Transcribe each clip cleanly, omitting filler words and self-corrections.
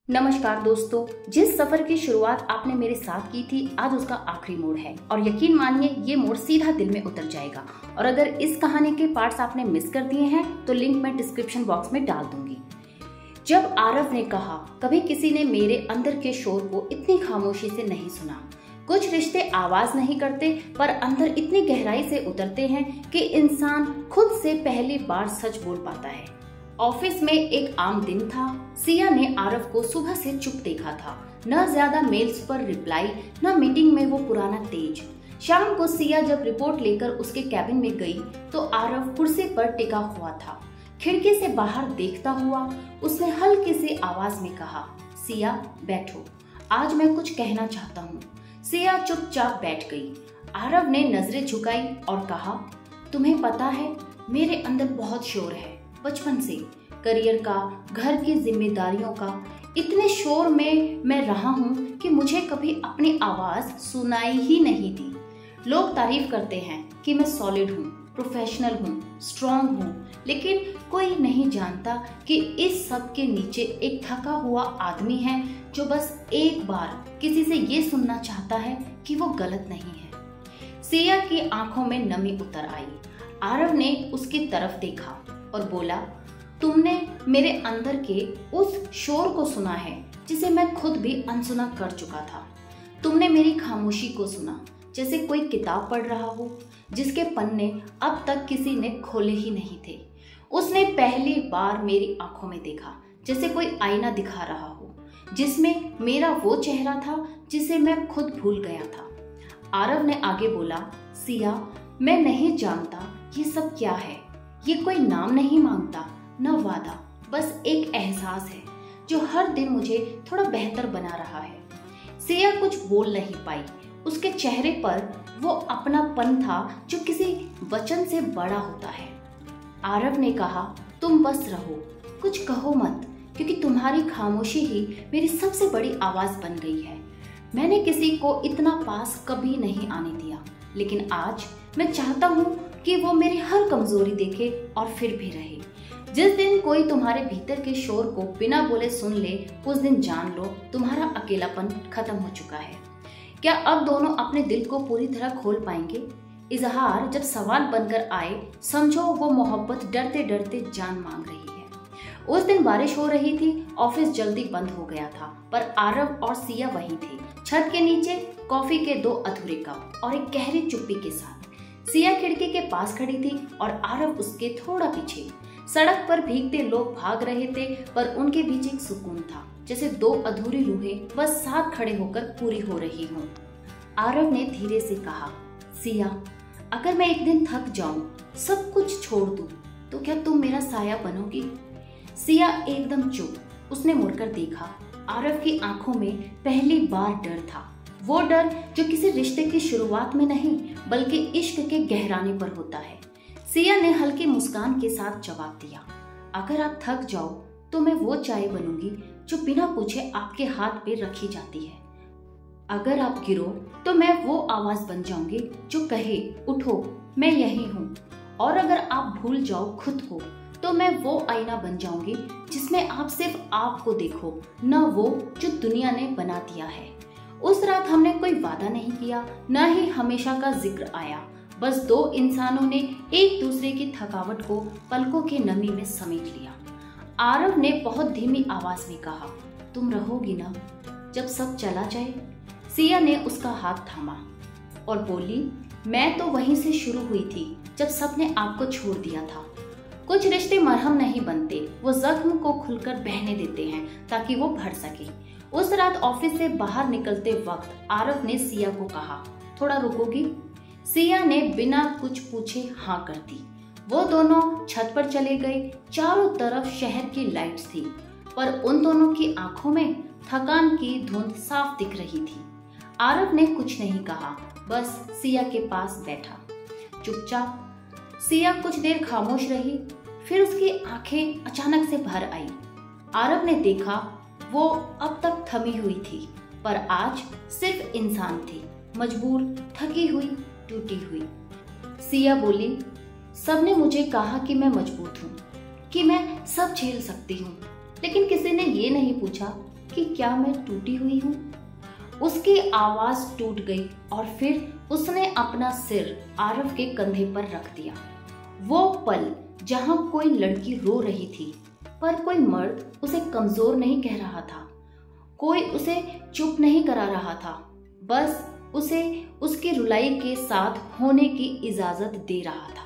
नमस्कार दोस्तों, जिस सफर की शुरुआत आपने मेरे साथ की थी, आज उसका आखिरी मोड़ है और यकीन मानिए ये मोड़ सीधा दिल में उतर जाएगा। और अगर इस कहानी के पार्ट्स आपने मिस कर दिए हैं तो लिंक मैं डिस्क्रिप्शन बॉक्स में डाल दूंगी। जब आरव ने कहा, कभी किसी ने मेरे अंदर के शोर को इतनी खामोशी से नहीं सुना। कुछ रिश्ते आवाज नहीं करते पर अंदर इतनी गहराई से उतरते हैं कि इंसान खुद से पहली बार सच बोल पाता है। ऑफिस में एक आम दिन था। सिया ने आरव को सुबह से चुप देखा था, न ज्यादा मेल्स पर रिप्लाई, न मीटिंग में वो पुराना तेज। शाम को सिया जब रिपोर्ट लेकर उसके कैबिन में गई तो आरव कुर्सी पर टिका हुआ था। खिड़की से बाहर देखता हुआ उसने हल्की सी आवाज में कहा, सिया बैठो, आज मैं कुछ कहना चाहता हूँ। सिया चुपचाप बैठ गई। आरव ने नजरें झुकाई और कहा, तुम्हें पता है मेरे अंदर बहुत शोर है, बचपन से, करियर का, घर की जिम्मेदारियों का। इतने शोर में मैं रहा हूँ कि मुझे कभी अपनी आवाज सुनाई ही नहीं दी। लोग तारीफ करते हैं कि मैं सॉलिड हूँ, प्रोफेशनल हूँ, स्ट्रांग हूँ, लेकिन कोई नहीं जानता कि इस सब के नीचे एक थका हुआ आदमी है जो बस एक बार किसी से ये सुनना चाहता है कि वो गलत नहीं है। सिया की आंखों में नमी उतर आई। आरव ने उसकी तरफ देखा और बोला, तुमने मेरे अंदर के उस शोर को सुना है जिसे मैं खुद भी अनसुना कर चुका था। तुमने मेरी खामोशी को सुना, जैसे कोई किताब पढ़ रहा हो जिसके पन्ने अब तक किसी ने खोले ही नहीं थे। उसने पहली बार मेरी आंखों में देखा, जैसे कोई आईना दिखा रहा हो, जिसमें मेरा वो चेहरा था जिसे मैं खुद भूल गया था। आरव ने आगे बोला, सिया, मैं नहीं जानता ये सब क्या है। ये कोई नाम नहीं मांगता, न वादा, बस एक एहसास है जो हर दिन मुझे थोड़ा बेहतर बना रहा है। सिया कुछ बोल नहीं पाई। उसके चेहरे पर वो अपनापन था जो किसी वचन से बड़ा होता है। आरव ने कहा, तुम बस रहो, कुछ कहो मत, क्योंकि तुम्हारी खामोशी ही मेरी सबसे बड़ी आवाज बन गई है। मैंने किसी को इतना पास कभी नहीं आने दिया, लेकिन आज मैं चाहता हूँ कि वो मेरी हर कमजोरी देखे और फिर भी रहे। जिस दिन कोई तुम्हारे भीतर के शोर को बिना बोले सुन ले, उस दिन जान लो तुम्हारा अकेलापन खत्म हो चुका है। क्या अब दोनों अपने दिल को पूरी तरह खोल पाएंगे? इजहार जब सवाल बनकर आए, समझो वो मोहब्बत डरते डरते जान मांग रही है। उस दिन बारिश हो रही थी, ऑफिस जल्दी बंद हो गया था, पर आरव और सिया वहीं थे, छत के नीचे, कॉफी के 2 अधूरे कप और एक गहरी चुप्पी के साथ। सिया खिड़की के पास खड़ी थी और आरव उसके थोड़ा पीछे। सड़क पर भीगते लोग भाग रहे थे, पर उनके बीच एक सुकून था, जैसे 2 अधूरी रूहें बस साथ खड़े होकर पूरी हो रही हों। आरव ने धीरे से कहा, सिया, अगर मैं एक दिन थक जाऊं, सब कुछ छोड़ दूं, तो क्या तुम मेरा साया बनोगी? सिया एकदम चुप। उसने मुड़कर देखा। आरव की आंखों में पहली बार डर था, वो डर जो किसी रिश्ते की शुरुआत में नहीं बल्कि इश्क के गहराने पर होता है। सिया ने हल्की मुस्कान के साथ जवाब दिया, अगर आप थक जाओ तो मैं वो चाय बनूंगी जो बिना पूछे आपके हाथ पे रखी जाती है। अगर आप गिरो तो मैं वो आवाज बन जाऊंगी जो कहे, उठो, मैं यही हूँ। और अगर आप भूल जाओ खुद को तो मैं वो आईना बन जाऊंगी जिसमें आप सिर्फ आपको देखो, न वो जो दुनिया ने बना दिया है। उस रात हमने कोई वादा नहीं किया, न ही हमेशा का जिक्र आया। बस 2 इंसानों ने एक दूसरे की थकावट को पलकों की नमी में समेट लिया। आरव ने बहुत धीमी आवाज में कहा, तुम रहोगी ना जब सब चला जाए? सिया ने उसका हाथ थामा और बोली, मैं तो वहीं से शुरू हुई थी जब सबने आपको छोड़ दिया था। कुछ रिश्ते मरहम नहीं बनते, वो जख्म को खुलकर बहने देते हैं ताकि वो भर सके। उस रात ऑफिस से बाहर निकलते वक्त आरव ने सिया को कहा, थोड़ा रुकोगी? सिया ने बिना कुछ पूछे हाँ कर दी। वो दोनों छत पर चले गए। चारों तरफ शहर की लाइट्स थी, पर उन दोनों की आंखों में थकान की धुंध साफ दिख रही थी। आरव ने कुछ नहीं कहा, बस सिया के पास बैठा चुपचाप। सिया कुछ देर खामोश रही, फिर उसकी आंखें अचानक से भर आई। आरव ने देखा वो अब तक थमी हुई थी, पर आज सिर्फ इंसान थी, मजबूर, थकी हुई, टूटी हुई। सिया बोली, सबने मुझे कहा कि मैं मजबूत हूँ, कि मैं सब झेल सकती हूँ, लेकिन किसी ने ये नहीं पूछा कि क्या मैं टूटी हुई हूँ? उसकी आवाज टूट गई और फिर उसने अपना सिर आरव के कंधे पर रख दिया। वो पल जहां कोई लड़की रो रही थी पर कोई मर्द उसे कमजोर नहीं कह रहा था, कोई उसे चुप नहीं करा रहा था, बस उसे उसकी रुलाई के साथ होने की इजाजत दे रहा था।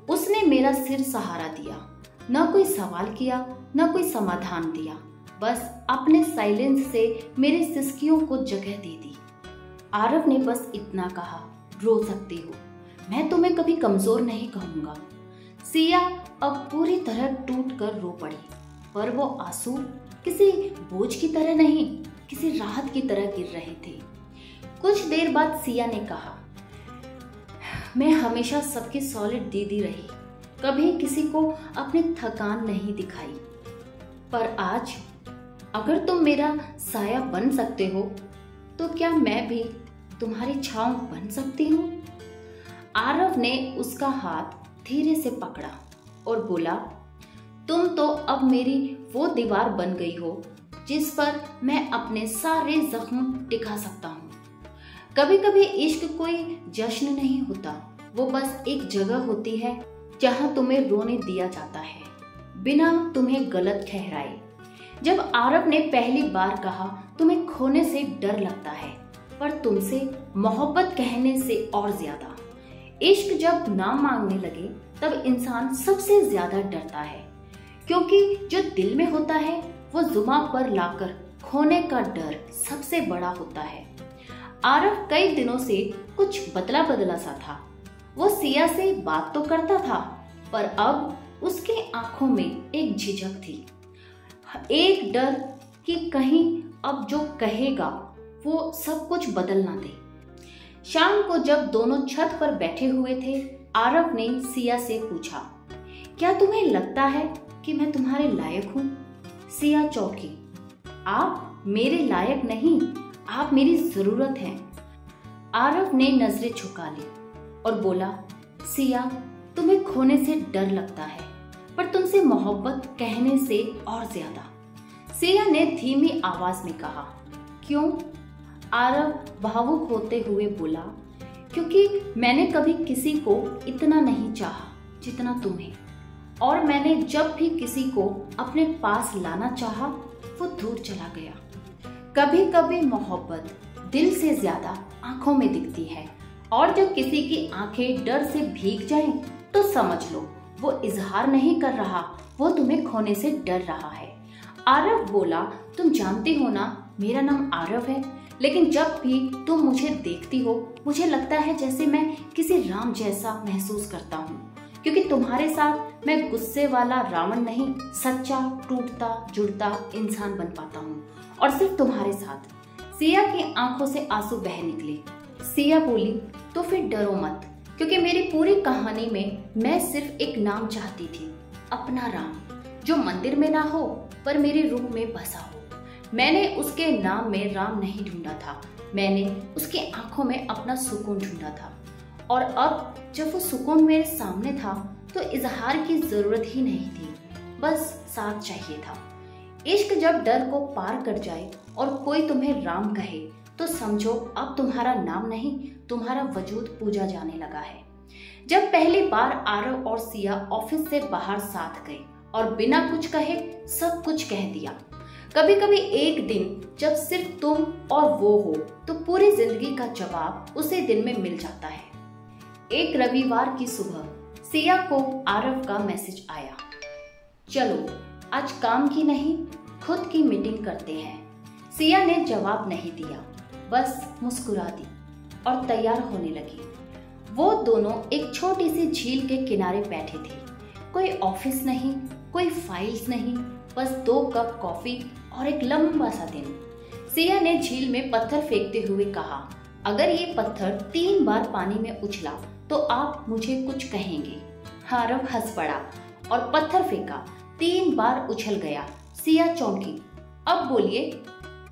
उसने मेरा सिर सहारा दिया, न कोई सवाल किया न कोई समाधान दिया, बस अपने साइलेंस से मेरे सिसकियों को जगह दे दी। आरव ने बस इतना कहा, रो सकती हो, मैं तुम्हें कभी कमजोर नहीं कहूंगा। सिया अब पूरी तरह टूट कर रो पड़ी, पर वो आंसू किसी बोझ की तरह नहीं, किसी राहत की तरह गिर रहे थे। कुछ देर बाद सिया ने कहा, मैं हमेशा सबकी सॉलिड दीदी रही, कभी किसी को अपनी थकान नहीं दिखाई, पर आज अगर तुम मेरा साया बन सकते हो तो क्या मैं भी तुम्हारी छांव बन सकती हूँ? आरव ने उसका हाथ धीरे से पकड़ा और बोला, तुम तो अब मेरी वो दीवार बन गई हो जिस पर मैं अपने सारे जख्म टिका सकता हूँ। कभी कभी इश्क कोई जश्न नहीं होता, वो बस एक जगह होती है जहाँ तुम्हें रोने दिया जाता है बिना तुम्हें गलत ठहराए। जब आरव ने पहली बार कहा, तुम्हें खोने से डर लगता है पर तुमसे मोहब्बत कहने से और ज्यादा। इश्क जब नाम मांगने लगे तब इंसान सबसे ज्यादा डरता है, क्योंकि जो दिल में होता है वो जुबां पर लाकर खोने का डर सबसे बड़ा होता है। आरव कई दिनों से कुछ बदला बदला सा था। वो सिया से बात तो करता था, पर अब उसके आंखों में एक झिझक थी, एक डर कि कहीं अब जो कहेगा वो सब कुछ बदल ना दे। शाम को जब दोनों छत पर बैठे हुए थे, आरव ने सिया से पूछा, क्या तुम्हें लगता है कि मैं तुम्हारे लायक हूँ? सिया चौंकी, आप मेरे लायक नहीं, आप मेरी जरूरत हैं। आरव ने नजरें झुका ली और बोला, सिया, तुम्हें खोने से डर लगता है पर तुमसे मोहब्बत कहने से और ज्यादा। सिया ने धीमी आवाज में कहा, क्यों? आरव भावुक होते हुए बोला, क्योंकि मैंने कभी किसी को इतना नहीं चाहा जितना तुम्हें, और मैंने जब भी किसी को अपने पास लाना चाहा वो दूर चला गया। कभी कभी मोहब्बत दिल से ज्यादा आंखों में दिखती है, और जब किसी की आंखें डर से भीग जाएं तो समझ लो वो इजहार नहीं कर रहा, वो तुम्हें खोने से डर रहा है। आरव बोला, तुम जानती हो ना मेरा नाम आरव है, लेकिन जब भी तुम मुझे देखती हो मुझे लगता है जैसे मैं किसी राम जैसा महसूस करता हूँ, क्योंकि तुम्हारे साथ मैं गुस्से वाला रावण नहीं, सच्चा टूटता जुड़ता इंसान बन पाता हूँ, और सिर्फ तुम्हारे साथ। सिया की आंखों से आंसू बह निकले। सिया बोली, तो फिर डरो मत, क्योंकि मेरी पूरी कहानी में मैं सिर्फ एक नाम चाहती थी, अपना राम, जो मंदिर में ना हो पर मेरे रूह में बसा हो। मैंने उसके नाम में राम नहीं ढूंढा था, मैंने उसकी आंखों में अपना सुकून ढूंढा था, और अब जब वो सुकून मेरे सामने था तो इजहार की जरूरत ही नहीं थी, बस साथ चाहिए था। इश्क जब डर को पार कर जाए और कोई तुम्हें राम कहे तो समझो अब तुम्हारा नाम नहीं, तुम्हारा वजूद पूजा जाने लगा है। जब पहली बार आरव और सिया ऑफिस से बाहर साथ गए और बिना कुछ कहे सब कुछ कह दिया। कभी कभी एक दिन जब सिर्फ तुम और वो हो तो पूरी जिंदगी का जवाब उसी दिन में मिल जाता है। एक रविवार की सुबह सिया को आरव का मैसेज आया, चलो आज काम की नहीं खुद की मीटिंग करते हैं। सिया ने जवाब नहीं दिया, बस मुस्कुरा दी और तैयार होने लगी। वो दोनों एक छोटी सी झील के किनारे बैठे थे, कोई ऑफिस नहीं, कोई फाइल्स नहीं, बस 2 कप कॉफी और एक लंबा सा दिन। सिया ने झील में पत्थर फेंकते हुए कहा, अगर ये पत्थर 3 बार पानी में उछला तो आप मुझे कुछ कहेंगे। आरव हंस पड़ा और पत्थर फेंका, 3 बार उछल गया। सिया चौंकी, अब बोलिए।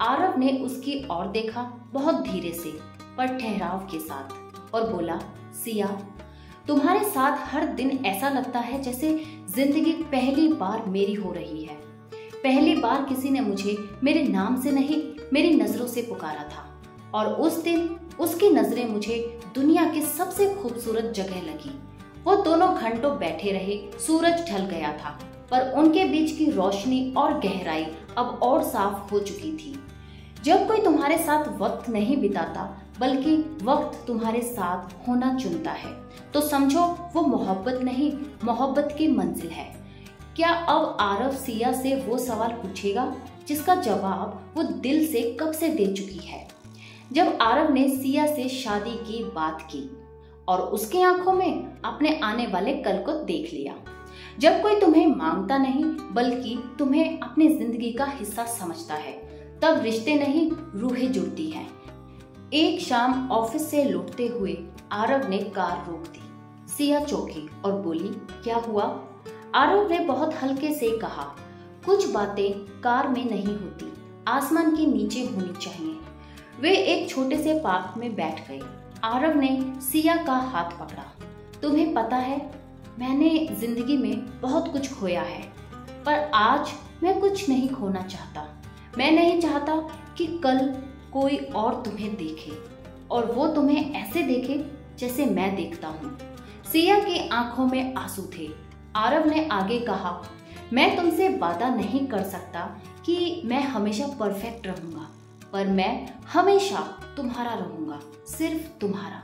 आरव ने उसकी ओर देखा, बहुत धीरे से पर ठहराव के साथ, और बोला, सिया, तुम्हारे साथ हर दिन ऐसा लगता है जैसे जिंदगी पहली बार मेरी हो रही है। पहली बार किसी ने मुझे मेरे नाम से नहीं, मेरी नजरों से पुकारा था। और उस दिन उसकी नजरें मुझे दुनिया की सबसे खूबसूरत जगह लगी। वो दोनों घंटों बैठे रहे। सूरज ढल गया था, पर उनके बीच की रोशनी और गहराई अब और साफ हो चुकी थी। जब कोई तुम्हारे साथ वक्त नहीं बिताता, बल्कि वक्त तुम्हारे साथ होना चुनता है, तो समझो वो मोहब्बत नहीं, मोहब्बत की मंजिल है। क्या अब आरव सिया से वो सवाल पूछेगा जिसका जवाब वो दिल से कब से दे चुकी है? जब आरव ने सिया से शादी की बात की और उसकी आंखों में अपने आने वाले कल को देख लिया। जब कोई तुम्हें मांगता नहीं, बल्कि तुम्हें अपनी जिंदगी का हिस्सा समझता है, तब रिश्ते नहीं, रूहें जुड़ती हैं। एक शाम ऑफिस से लौटते हुए आरव ने कार रोक दी। सिया चौंकी और बोली, क्या हुआ? आरव ने बहुत हल्के से कहा, कुछ बातें कार में नहीं होती, आसमान के नीचे होनी चाहिए। वे एक छोटे से पार्क में बैठ गए। आरव ने सिया का हाथ पकड़ा। तुम्हें पता है, मैंने जिंदगी में बहुत कुछ खोया है, पर आज मैं कुछ नहीं खोना चाहता। मैं नहीं चाहता कि कल कोई और तुम्हें देखे और वो तुम्हें ऐसे देखे जैसे मैं देखता हूँ। सिया की आंखों में आंसू थे। आरव ने आगे कहा, मैं तुमसे वादा नहीं कर सकता कि मैं हमेशा परफेक्ट रहूंगा, पर मैं हमेशा तुम्हारा रहूंगा, सिर्फ तुम्हारा।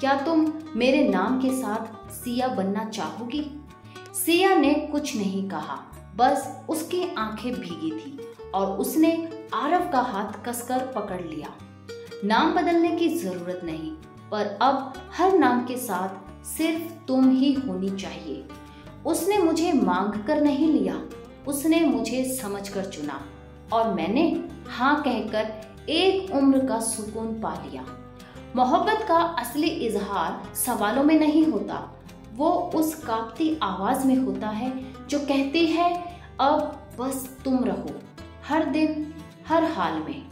क्या तुम मेरे नाम के साथ सिया बनना चाहोगी? सिया ने कुछ नहीं कहा, बस उसकी आंखें भीगी थी और उसने आरव का हाथ कसकर पकड़ लिया। नाम बदलने की जरूरत नहीं, पर अब हर नाम के साथ सिर्फ तुम ही होनी चाहिए। उसने मुझे मांग कर नहीं लिया, उसने मुझे समझकर चुना और मैंने हाँ कहकर एक उम्र का सुकून पा लिया। मोहब्बत का असली इजहार सवालों में नहीं होता, वो उस कांपती आवाज में होता है जो कहती है, अब बस तुम रहो, हर दिन, हर हाल में।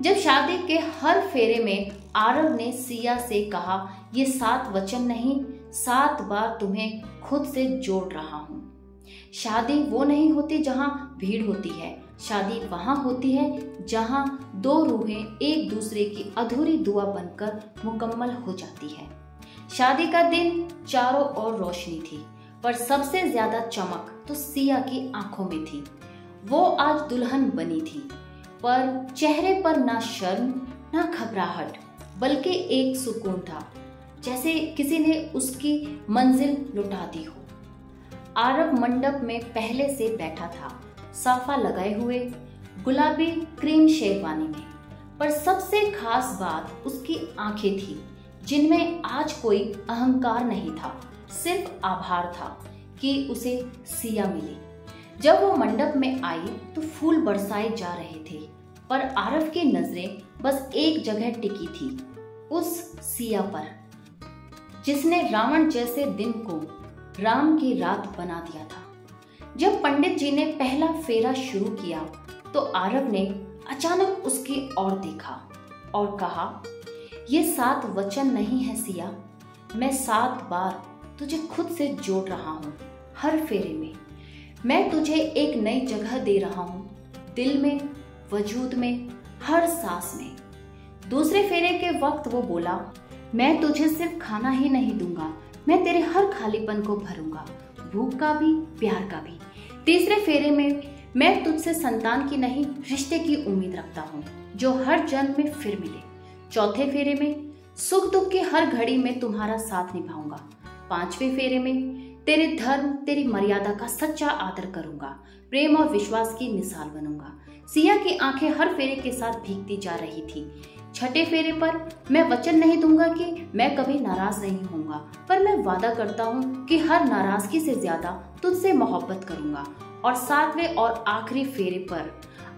जब शादी के हर फेरे में आरव ने सिया से कहा, ये 7 वचन नहीं, 7 बार तुम्हें खुद से जोड़ रहा हूँ। शादी वो नहीं होती जहाँ भीड़ होती है, शादी वहाँ होती है जहाँ 2 रूहें एक दूसरे की अधूरी दुआ बनकर मुकम्मल हो जाती है। शादी का दिन चारों ओर रोशनी थी, पर सबसे ज्यादा चमक तो सिया की आंखों में थी। वो आज दुल्हन बनी थी, पर चेहरे पर ना शर्म ना घबराहट, बल्कि एक सुकून था, जैसे किसी ने उसकी मंजिल लुटा दी हो। आरव मंडप में पहले से बैठा था, साफा लगाए हुए, गुलाबी क्रीम शेरवानी में, पर सबसे खास बात उसकी आंखें थी, जिनमें आज कोई अहंकार नहीं था, सिर्फ आभार था कि उसे सिया मिली। जब वो मंडप में आई तो फूल बरसाए जा रहे थे, पर आरव की नजरें बस एक जगह टिकी थी, उस सिया पर, जिसने रावण जैसे दिन को राम की रात बना दिया था। जब पंडित जी ने पहला फेरा शुरू किया तो आरव ने अचानक उसकी ओर देखा और कहा, ये 7 वचन नहीं है सिया, मैं 7 बार तुझे खुद से जोड़ रहा हूँ। हर फेरे में मैं तुझे एक नई जगह दे रहा हूँ, दिल में, वजूद में, हर सांस में। दूसरे फेरे के वक्त वो बोला, मैं तुझे सिर्फ खाना ही नहीं दूंगा, मैं तेरे हर खालीपन को भरूंगा, भूख का भी, प्यार का भी। तीसरे फेरे में मैं तुझसे संतान की नहीं, रिश्ते की उम्मीद रखता हूँ, जो हर जन्म में फिर मिले। चौथे फेरे में सुख दुख की हर घड़ी में तुम्हारा साथ निभाऊंगा। 5वें फेरे में तेरे धर्म, तेरी मर्यादा का सच्चा आदर करूंगा, प्रेम और विश्वास की मिसाल बनूंगा। सिया की आंखें हर फेरे के साथ भीगती जा रही थी। 6ठे फेरे पर मैं वचन नहीं दूंगा कि मैं कभी नाराज नहीं होऊंगा, पर मैं वादा करता हूँ कि हर नाराजगी से ज्यादा तुझसे मोहब्बत करूंगा। और 7वें और आखिरी फेरे पर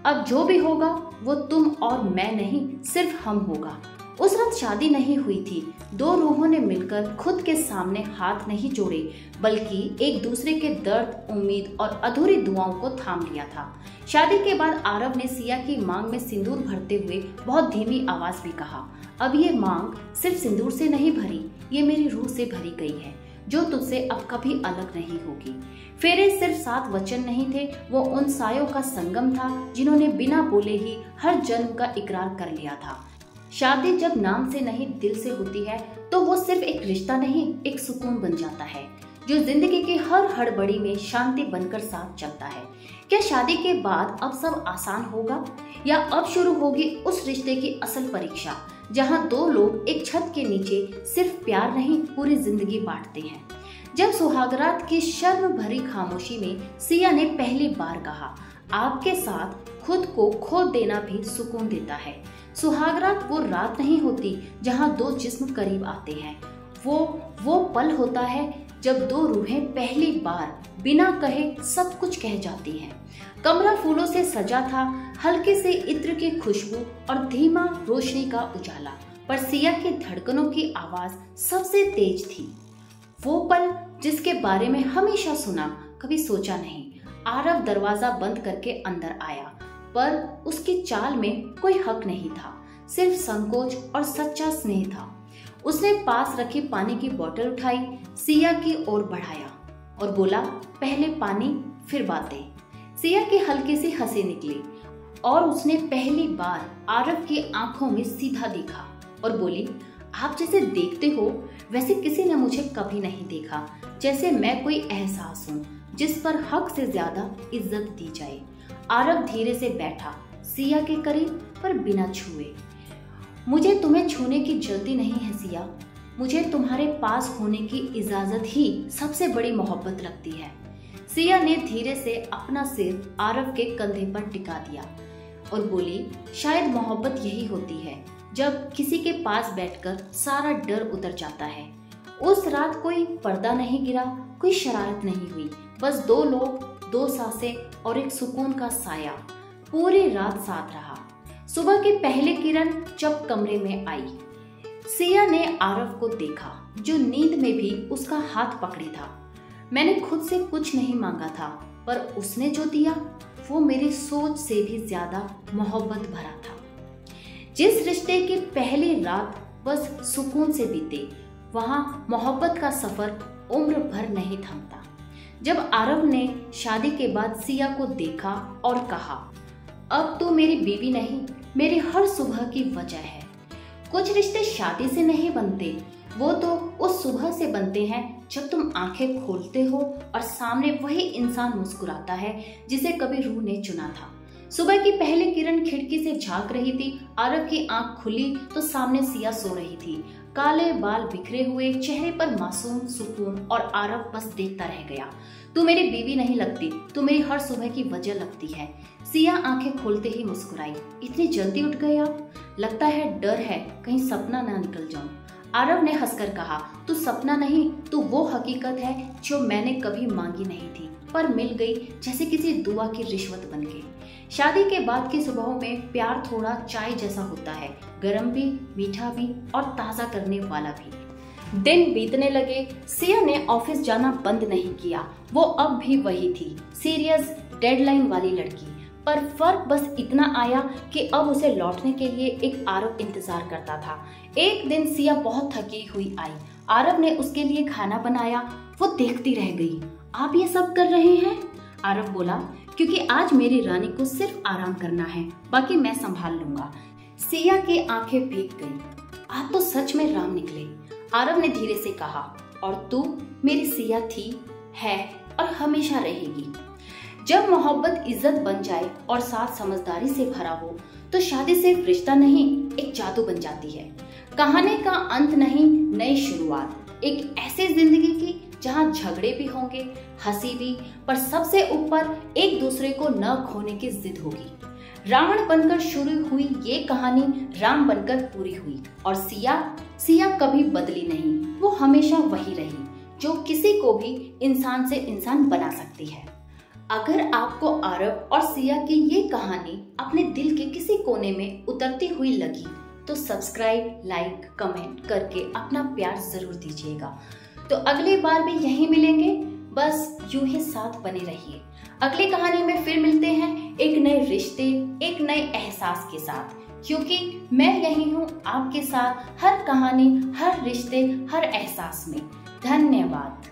अब जो भी होगा वो तुम और मैं नहीं, सिर्फ हम होगा। उस वक्त शादी नहीं हुई थी, 2 रूहों ने मिलकर खुद के सामने हाथ नहीं जोड़े, बल्कि एक दूसरे के दर्द, उम्मीद और अधूरी दुआओं को थाम लिया था। शादी के बाद आरव ने सिया की मांग में सिंदूर भरते हुए बहुत धीमी आवाज में कहा, अब ये मांग सिर्फ सिंदूर से नहीं भरी, ये मेरी रूह से भरी गई है। जो तुझसे अब कभी अलग नहीं होगी। फेरे सिर्फ 7 वचन नहीं थे, वो उन सायों का संगम था जिन्होंने बिना बोले ही हर जन्म का इकरार कर लिया था। शादी जब नाम से नहीं दिल से होती है तो वो सिर्फ एक रिश्ता नहीं, एक सुकून बन जाता है जो जिंदगी की हर हड़बड़ी में शांति बनकर साथ चलता है। क्या शादी के बाद अब सब आसान होगा, या अब शुरू होगी उस रिश्ते की असल परीक्षा, जहां 2 लोग एक छत के नीचे सिर्फ प्यार नहीं पूरी जिंदगी बांटते हैं। जब सुहागरात की शर्म भरी खामोशी में सिया ने पहली बार कहा, आपके साथ खुद को खो देना भी सुकून देता है। सुहागरात वो रात नहीं होती जहां 2 जिस्म करीब आते हैं, वो पल होता है जब 2 रूहें पहली बार बिना कहे सब कुछ कह जाती हैं। कमरा फूलों से सजा था, हल्के से इत्र की खुशबू और धीमा रोशनी का उजाला, पर सिया की धड़कनों की आवाज सबसे तेज थी। वो पल जिसके बारे में हमेशा सुना, कभी सोचा नहीं। आरव दरवाजा बंद करके अंदर आया, पर उसकी चाल में कोई हक नहीं था, सिर्फ संकोच और सच्चा स्नेह था। उसने पास रखी पानी की बोतल उठाई, सिया की ओर बढ़ाया और बोला, पहले पानी फिर बातें। सिया की हल्की सी हंसी निकली और उसने पहली बार आरव की आंखों में सीधा देखा और बोली, आप जैसे देखते हो वैसे किसी ने मुझे कभी नहीं देखा, जैसे मैं कोई एहसास हूँ जिस पर हक से ज्यादा इज्जत दी जाए। आरव धीरे से बैठा सिया के करीब, पर बिना छुए। मुझे तुम्हें छूने की जल्दी नहीं है सिया, मुझे तुम्हारे पास होने की इजाजत ही सबसे बड़ी मोहब्बत लगती है। सिया ने धीरे से अपना सिर आरव के कंधे पर टिका दिया और बोली, शायद मोहब्बत यही होती है जब किसी के पास बैठकर सारा डर उतर जाता है। उस रात कोई पर्दा नहीं गिरा, कोई शरारत नहीं हुई, बस 2 लोग, 2 सांसें और एक सुकून का साया पूरी रात साथ रहा। सुबह की पहली किरण जब कमरे में आई, सिया ने आरव को देखा जो नींद में भी उसका हाथ पकड़े था। मैंने खुद से कुछ नहीं मांगा था, पर उसने जो दिया वो मेरी सोच से भी ज्यादा मोहब्बत भरा था। जिस रिश्ते की पहली रात बस सुकून से बीते, वहां मोहब्बत का सफर उम्र भर नहीं थमता। जब आरव ने शादी के बाद सिया को देखा और कहा, अब तू मेरी बीवी नहीं, मेरी हर सुबह की वजह है। कुछ रिश्ते शादी से नहीं बनते, वो तो उस सुबह से बनते हैं जब तुम आंखें खोलते हो और सामने वही इंसान मुस्कुराता है जिसे कभी रूह ने चुना था। सुबह की पहली किरण खिड़की से झांक रही थी। आरव की आंख खुली तो सामने सिया सो रही थी, काले बाल बिखरे हुए, चेहरे पर मासूम सुकून, और आरव बस देखता रह गया। तू मेरी बीवी नहीं लगती, तू मेरी हर सुबह की वजह लगती है। सिया आंखें खोलते ही मुस्कुराई, इतनी जल्दी उठ गए आप? लगता है डर है कहीं सपना ना निकल जाऊं। आरव ने हंसकर कहा, तू सपना नहीं, तू वो हकीकत है जो मैंने कभी मांगी नहीं थी, पर मिल गई जैसे किसी दुआ की रिश्वत बनके। शादी के बाद की सुबहों में प्यार थोड़ा चाय जैसा होता है, गरम भी, मीठा भी और ताज़ा करने वाला भी। दिन बीतने लगे, सिया ने ऑफिस जाना बंद नहीं किया। वो अब भी वही थी, सीरियस, डेडलाइन वाली लड़की। पर फर्क बस इतना आया कि अब उसे लौटने के लिए एक आरव इंतजार करता था। एक दिन सिया बहुत थकी हुई आई। आरव ने उसके लिए खाना बनाया। वो देखती रह गई। आप ये सब कर रहे हैं? आरव बोला, क्योंकि आज मेरी रानी को सिर्फ आराम करना है, बाकी मैं संभाल लूंगा। सिया की आंखें भीग गईं। आप तो सच में राम निकले, आरव ने धीरे से कहा। और तू मेरी सिया थी, है और हमेशा रहेगी। जब मोहब्बत इज्जत बन जाए और साथ समझदारी से भरा हो तो शादी सिर्फ रिश्ता नहीं, एक जादू बन जाती है। कहानी का अंत नहीं, नई शुरुआत। एक ऐसी जिंदगी की जहाँ झगड़े भी होंगे, हंसी भी, पर सबसे ऊपर एक दूसरे को न खोने की जिद होगी। रावण बनकर शुरू हुई ये कहानी राम बनकर पूरी हुई। और सिया कभी बदली नहीं, वो हमेशा वही रही जो किसी को भी इंसान से इंसान बना सकती है। अगर आपको आरव और सिया की ये कहानी अपने दिल के किसी कोने में उतरती हुई लगी तो सब्सक्राइब, लाइक, कमेंट करके अपना प्यार जरूर दीजिएगा। तो अगली बार भी यहीं मिलेंगे, बस यूं ही साथ बने रहिए। अगली कहानी में फिर मिलते हैं एक नए रिश्ते, एक नए एहसास के साथ, क्योंकि मैं यही हूँ आपके साथ हर कहानी, हर रिश्ते, हर एहसास में। धन्यवाद।